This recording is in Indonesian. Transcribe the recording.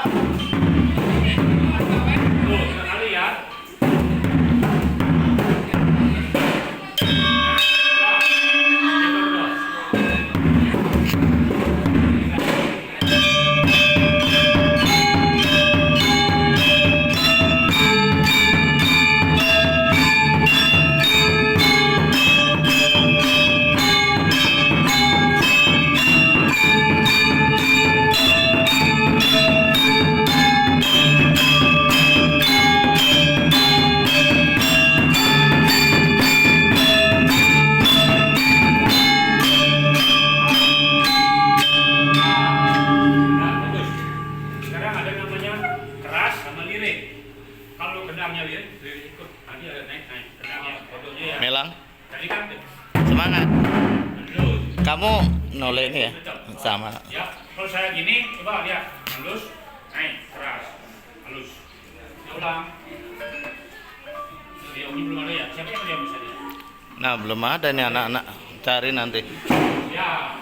Tuh, sekali ya. Sekarang ada namanya keras sama lirik. Kalau gendangnya lirik ikut. Tadi ada naik gendangnya, fotonya ya. Melang, Tadi kan semangat. halus. Kamu noleh ini ya? Sama. Ya, kalau saya gini, coba lihat. Halus, naik, keras, halus. Ya, ulang. Ya, ini belum ada ya. Siapa yang bisa dia? Nah, belum ada nih anak-anak. Cari nanti. Ya.